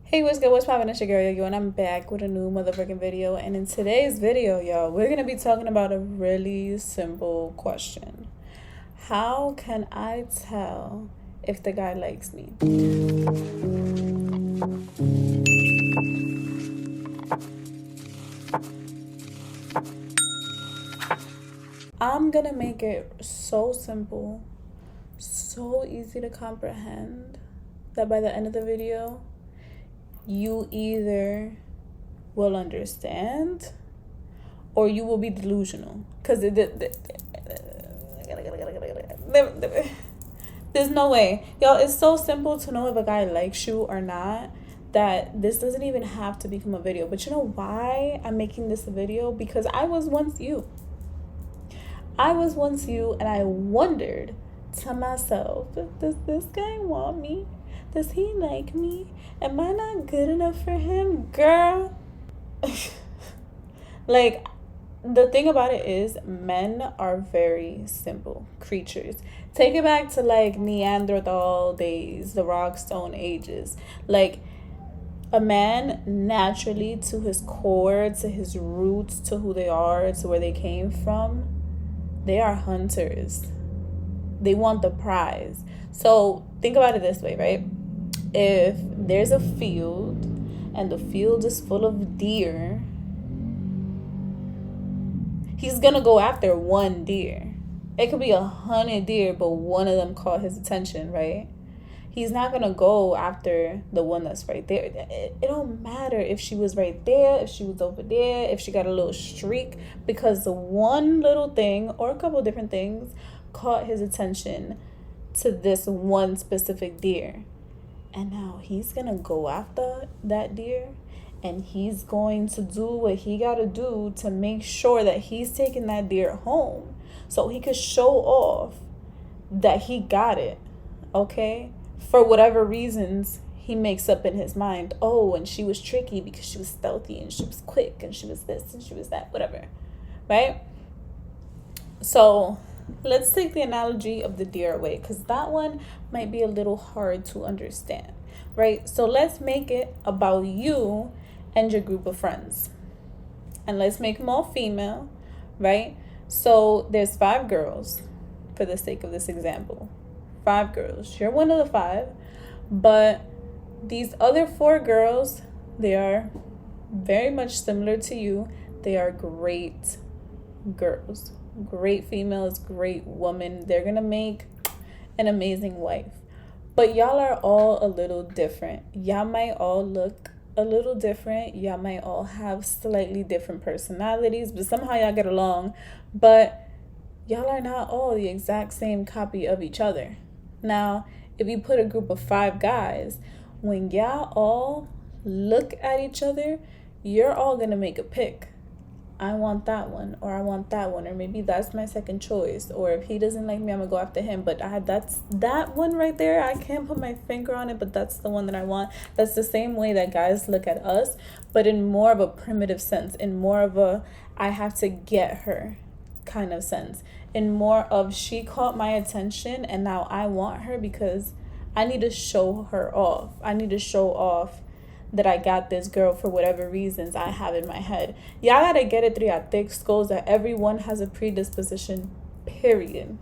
Hey, what's good? What's poppin'? It's your girl, yo, and I'm back with a new motherfucking video. And in today's video, y'all, we're gonna be talking about a really simple question. How can I tell if the guy likes me? I'm gonna make it so simple, so easy to comprehend, that by the end of the video, you either will understand or you will be delusional. Because there's no way. Y'all, it's so simple to know if a guy likes you or not that this doesn't even have to become a video. But you know why I'm making this a video? Because I was once you. And I wondered to myself, does this guy want me? Does he like me? Am I not good enough for him? Girl. Like, the thing about it is, men are very simple creatures. Take it back to like Neanderthal days, the rock stone ages. Like, a man naturally, to his core, to his roots, to who they are, to where they came from, they are hunters. They want the prize. So think about it this way, right? If there's a field and the field is full of deer, he's gonna go after one deer. It could be 100 deer, but one of them caught his attention, right? He's not gonna go after the one that's right there. It don't matter if she was right there, if she was over there, if she got a little streak, because the one little thing or a couple different things caught his attention to this one specific deer. And now he's gonna go after that deer, and he's going to do what he gotta do to make sure that he's taking that deer home so he could show off that he got it, okay? For whatever reasons he makes up in his mind. Oh, and she was tricky because she was stealthy and she was quick and she was this and she was that, whatever, right? So let's take the analogy of the deer away, because that one might be a little hard to understand, right? So let's make it about you and your group of friends, and let's make them all female, right? So there's 5 girls, for the sake of this example. 5 girls. You're one of the 5, but these other 4 girls, they are very much similar to you. They are great girls, great females, great women. They're gonna make an amazing wife. But y'all are all a little different. Y'all might all look a little different. Y'all might all have slightly different personalities, but somehow y'all get along. But y'all are not all the exact same copy of each other. Now, if you put a group of 5 guys, when y'all all look at each other, you're all gonna make a pick. I want that one, or I want that one, or maybe that's my second choice. Or if he doesn't like me, I'm gonna go after him. But that's that one right there. I can't put my finger on it, but that's the one that I want. That's the same way that guys look at us, but in more of a primitive sense, in more of a I have to get her kind of sense, in more of she caught my attention and now I want her because I need to show her off. I need to show off that I got this girl for whatever reasons I have in my head. Y'all gotta get it through your thick skulls that everyone has a predisposition, period.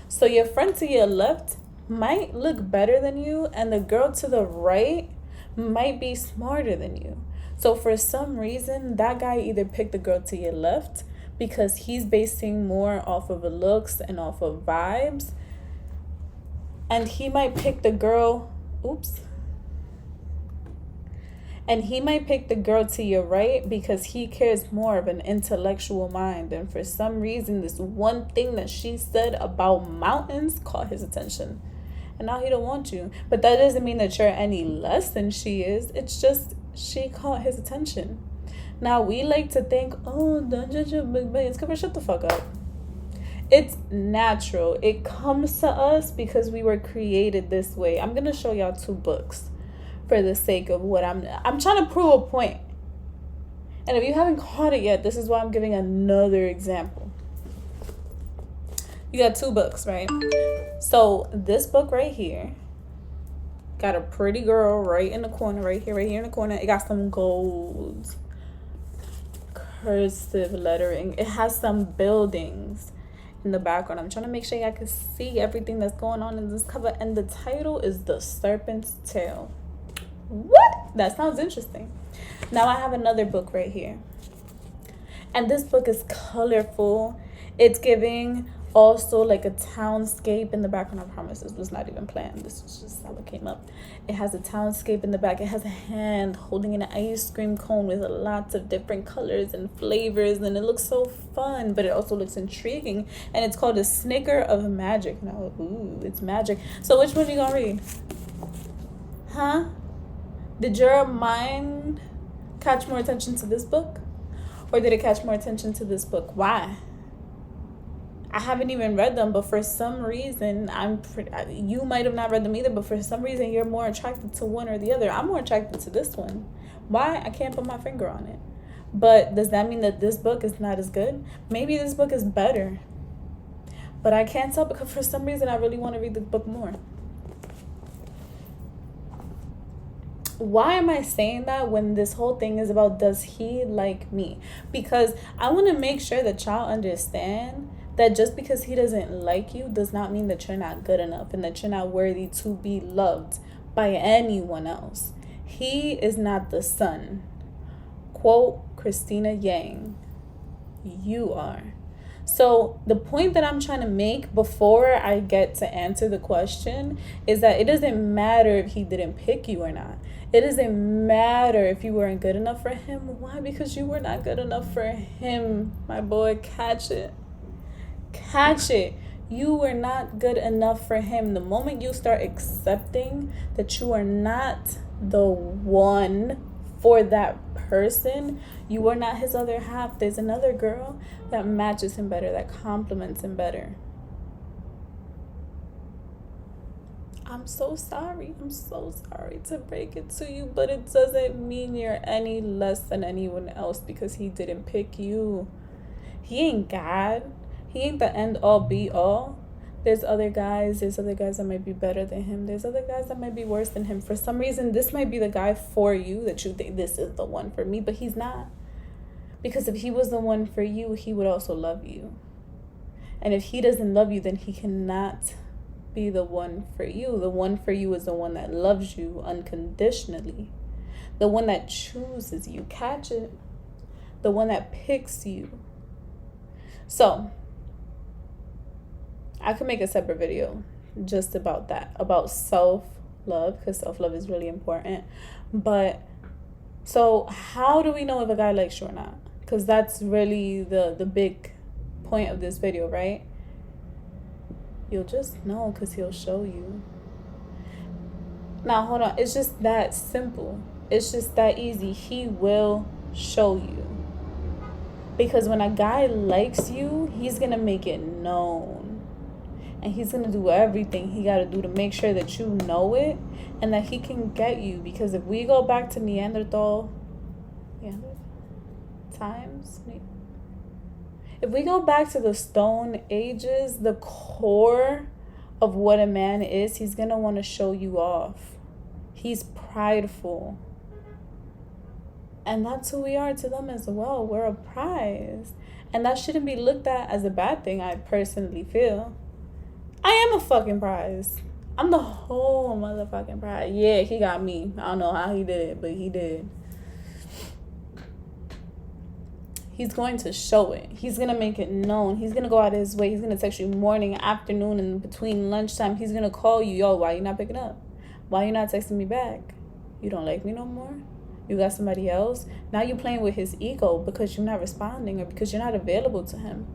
So your friend to your left might look better than you, and the girl to the right might be smarter than you. So for some reason, that guy either picked the girl to your left because he's basing more off of looks and off of vibes, and he might pick the girl, and he might pick the girl to your right because he cares more of an intellectual mind. And for some reason, this one thing that she said about mountains caught his attention. And now he don't want you. But that doesn't mean that you're any less than she is. It's just she caught his attention. Now, we like to think, oh, don't judge a big bangs. Come on, shut the fuck up. It's natural. It comes to us because we were created this way. I'm going to show y'all 2 books for the sake of what I'm trying to prove a point. And if you haven't caught it yet, this is why I'm giving another example. You got 2 books, right? So this book right here got a pretty girl right in the corner, right here in the corner. It got some gold cursive lettering. It has some buildings in the background. I'm trying to make sure y'all can see everything that's going on in this cover. And the title is The Serpent's Tail. What? That sounds interesting. Now I have another book right here. And this book is colorful. It's giving also like a townscape in the background. I promise this was not even planned. This was just how it came up. It has a townscape in the back. It has a hand holding an ice cream cone with lots of different colors and flavors. And it looks so fun, but it also looks intriguing. And it's called A Snicker of Magic. Now, ooh, it's magic. So which one you gonna read? Huh? Did your mind catch more attention to this book? Or did it catch more attention to this book? Why? I haven't even read them, but for some reason, you might have not read them either, but for some reason, you're more attracted to one or the other. I'm more attracted to this one. Why? I can't put my finger on it. But does that mean that this book is not as good? Maybe this book is better. But I can't tell because for some reason, I really want to read this book more. Why am I saying that when this whole thing is about does he like me? Because I want to make sure that y'all understand that just because he doesn't like you does not mean that you're not good enough and that you're not worthy to be loved by anyone else. He is not the sun. Quote Christina Yang. You are. So the point that I'm trying to make before I get to answer the question is that it doesn't matter if he didn't pick you or not. It doesn't matter if you weren't good enough for him. Why? Because you were not good enough for him, my boy. Catch it. Catch it. You were not good enough for him. The moment you start accepting that you are not the one for that person, you are not his other half. There's another girl that matches him better, that compliments him better. I'm so sorry to break it to you, but it doesn't mean you're any less than anyone else because he didn't pick you. He ain't God. He ain't the end all be all. There's other guys that might be better than him. There's other guys that might be worse than him. For some reason, this might be the guy for you that you think this is the one for me, but he's not. Because if he was the one for you, he would also love you. And if he doesn't love you, then he cannot be the one for you. The one for you is the one that loves you unconditionally. The one that chooses you. Catch it. The one that picks you. So, I could make a separate video just about that, about self-love, because self-love is really important. But, so how do we know if a guy likes you or not? Because that's really the big point of this video, right? You'll just know because he'll show you. Now, hold on. It's just that simple. It's just that easy. He will show you. Because when a guy likes you, he's going to make it known. And he's going to do everything he got to do to make sure that you know it and that he can get you. Because if we go back to Neanderthal times, if we go back to the Stone Ages, the core of what a man is, he's going to want to show you off. He's prideful. And that's who we are to them as well. We're a prize. And that shouldn't be looked at as a bad thing, I personally feel. I am a fucking prize. I'm the whole motherfucking prize. Yeah, he got me. I don't know how he did it, but he did. He's going to show it. He's going to make it known. He's going to go out of his way. He's going to text you morning, afternoon, and between lunchtime. He's going to call you. Yo, why you not picking up? Why you not texting me back? You don't like me no more? You got somebody else? Now you're playing with his ego because you're not responding or because you're not available to him.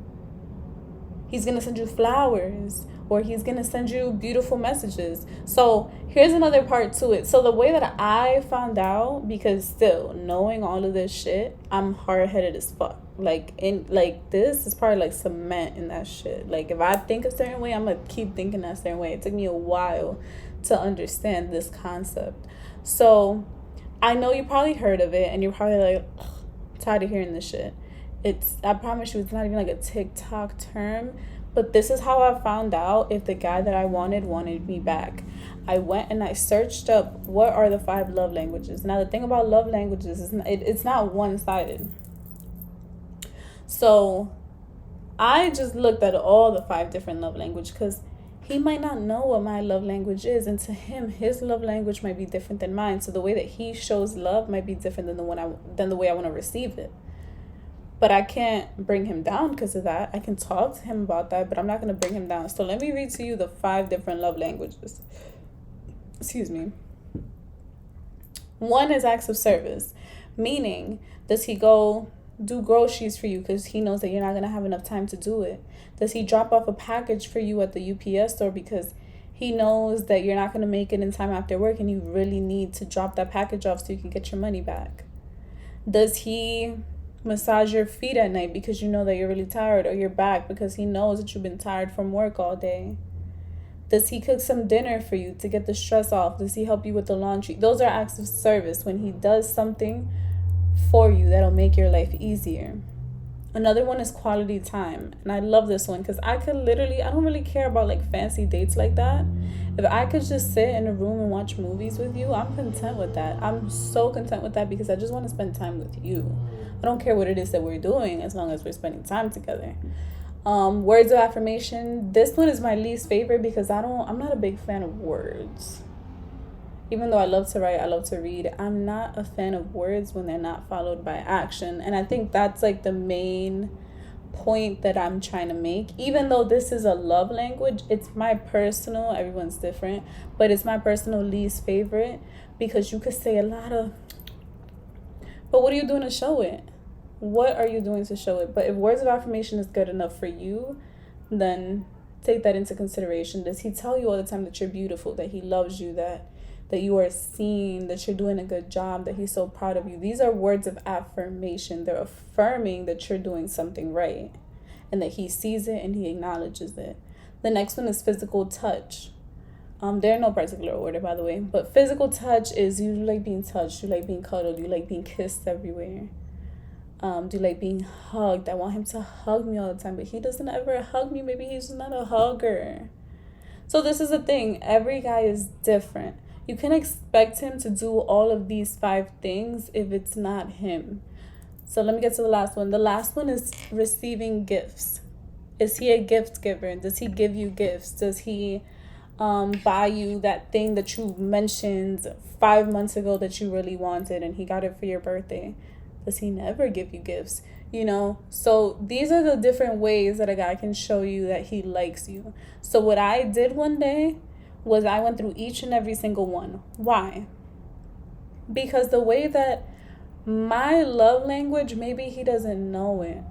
He's going to send you flowers or he's going to send you beautiful messages. So here's another part to it. So the way that I found out, because still knowing all of this shit, I'm hard-headed as fuck. This is probably like cement in that shit. Like if I think a certain way, I'm going to keep thinking that certain way. It took me a while to understand this concept. So I know you probably heard of it and you're probably like, tired of hearing this shit. I promise you, it's not even like a TikTok term, but this is how I found out if the guy that I wanted me back. I went and I searched up what are the 5 love languages. Now, the thing about love languages is it's not one-sided. So I just looked at all the 5 different love languages because he might not know what my love language is, and to him, his love language might be different than mine. So the way that he shows love might be different than the way I want to receive it. But I can't bring him down because of that. I can talk to him about that, but I'm not going to bring him down. So let me read to you the 5 different love languages. Excuse me. 1 is acts of service, meaning, does he go do groceries for you because he knows that you're not going to have enough time to do it? Does he drop off a package for you at the UPS store because he knows that you're not going to make it in time after work and you really need to drop that package off so you can get your money back? Does he massage your feet at night because you know that you're really tired, or your back because he knows that you've been tired from work all day? Does he cook some dinner for you to get the stress off? Does he help you with the laundry? Those are acts of service, when he does something for you that'll make your life easier. Another one is quality time. And I love this one because I don't really care about like fancy dates like that. If I could just sit in a room and watch movies with you, I'm content with that. I'm so content with that because I just want to spend time with you. I don't care what it is that we're doing as long as we're spending time together. Words of affirmation. This one is my least favorite because I'm not a big fan of words. Even though I love to write, I love to read, I'm not a fan of words when they're not followed by action. And I think that's like the main point that I'm trying to make. Even though this is a love language, it's my personal, everyone's different, but it's my personal least favorite because you could say a lot of, but what are you doing to show it? What are you doing to show it? But if words of affirmation is good enough for you, then take that into consideration. Does he tell you all the time that you're beautiful, that he loves you, that you are seen, that you're doing a good job, that he's so proud of you? These are words of affirmation. They're affirming that you're doing something right and that he sees it and he acknowledges it. The next one is physical touch. There are no particular order, by the way, but physical touch is you like being touched, you like being cuddled, you like being kissed everywhere. Do you like being hugged? I want him to hug me all the time, but he doesn't ever hug me. Maybe he's just not a hugger. So this is the thing. Every guy is different. You can expect him to do all of these 5 things if it's not him. So let me get to the last one. The last one is receiving gifts. Is he a gift giver? Does he give you gifts? Does he buy you that thing that you mentioned 5 months ago that you really wanted and he got it for your birthday? Does he never give you gifts? So these are the different ways that a guy can show you that he likes you. So what I did one day was I went through each and every single one. Why? Because the way that my love language, maybe he doesn't know it.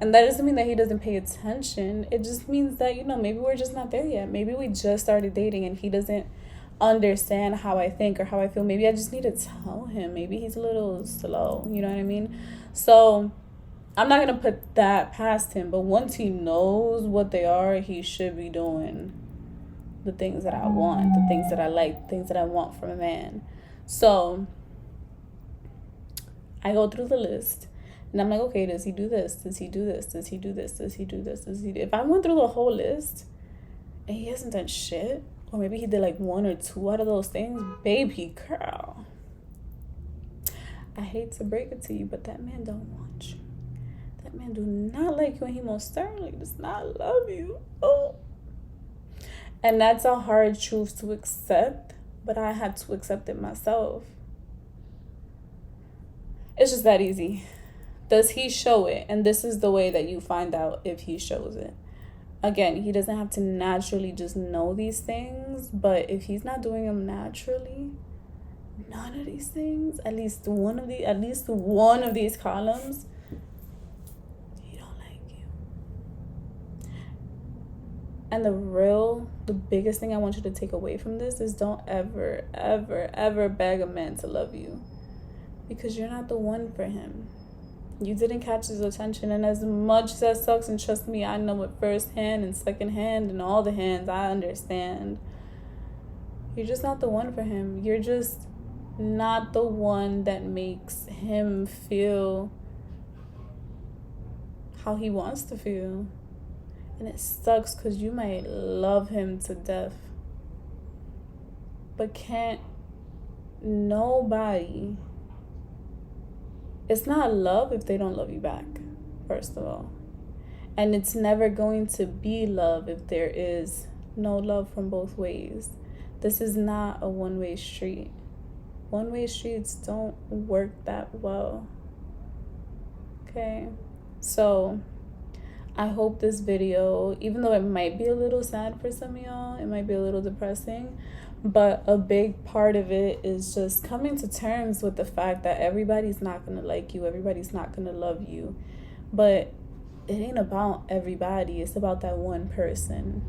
And that doesn't mean that he doesn't pay attention. It just means that, maybe we're just not there yet. Maybe we just started dating and he doesn't understand how I think or how I feel. Maybe I just need to tell him. Maybe he's a little slow. You know what I mean? So I'm not going to put that past him. But once he knows what they are, he should be doing the things that I want, the things that I like, the things that I want from a man. So I go through the list and I'm like, okay, does he do this? Does he do this? Does he do this? Does he do this? If I went through the whole list and he hasn't done shit, or maybe he did like 1 or 2 out of those things, baby girl, I hate to break it to you, but that man don't want you. That man do not like you, and he most certainly does not love you. Oh. And that's a hard truth to accept, but I had to accept it myself. It's just that easy. Does he show it? And this is the way that you find out if he shows it. Again, he doesn't have to naturally just know these things, but if he's not doing them naturally, none of these things, at least one of these columns, he don't like you. And the biggest thing I want you to take away from this is don't ever, ever, ever beg a man to love you, because you're not the one for him. You didn't catch his attention, and as much as that sucks, and trust me, I know it firsthand and secondhand and all the hands, I understand. You're just not the one for him. You're just not the one that makes him feel how he wants to feel. And it sucks because you might love him to death. But can't nobody, it's not love if they don't love you back, first of all. And it's never going to be love if there is no love from both ways. This is not a one-way street. One-way streets don't work that well. Okay? So I hope this video, even though it might be a little sad for some of y'all, it might be a little depressing, but a big part of it is just coming to terms with the fact that everybody's not going to like you, everybody's not going to love you. But it ain't about everybody, it's about that one person.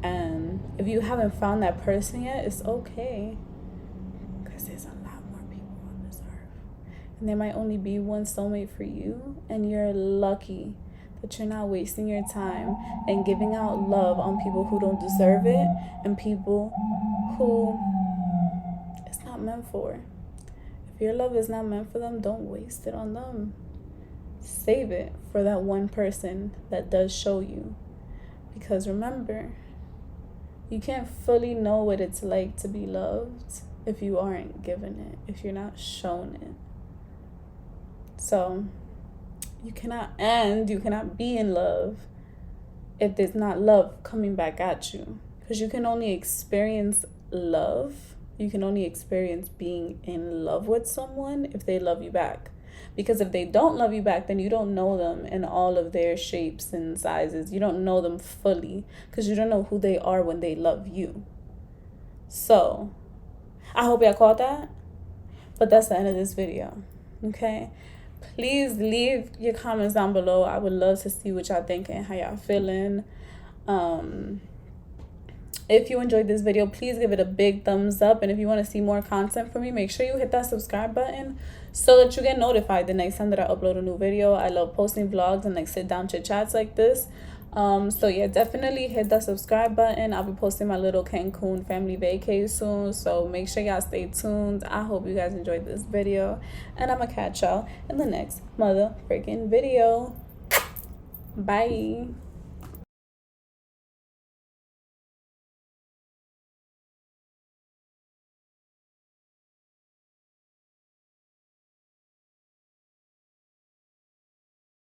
And if you haven't found that person yet, it's okay, because there's a lot more people on this earth, and there might only be one soulmate for you, and you're lucky that you're not wasting your time and giving out love on people who don't deserve it and people who it's not meant for. If your love is not meant for them, don't waste it on them. Save it for that one person that does show you. Because remember, you can't fully know what it's like to be loved if you aren't given it, if you're not shown it. So you cannot be in love if there's not love coming back at you. Because you can only experience love, you can only experience being in love with someone if they love you back. Because if they don't love you back, then you don't know them in all of their shapes and sizes. You don't know them fully because you don't know who they are when they love you. So I hope y'all caught that. But that's the end of this video. Okay? Please leave your comments down below. I would love to see what y'all thinking, how y'all feeling. If you enjoyed this video, please give it a big thumbs up. And if you want to see more content from me, make sure you hit that subscribe button so that you get notified the next time that I upload a new video. I love posting vlogs and like sit down chit chats like this. So yeah, definitely hit that subscribe button. I'll be posting my little Cancun family vacay soon, so make sure y'all stay tuned. I hope you guys enjoyed this video, and I'm gonna catch y'all in the next mother freaking video. Bye.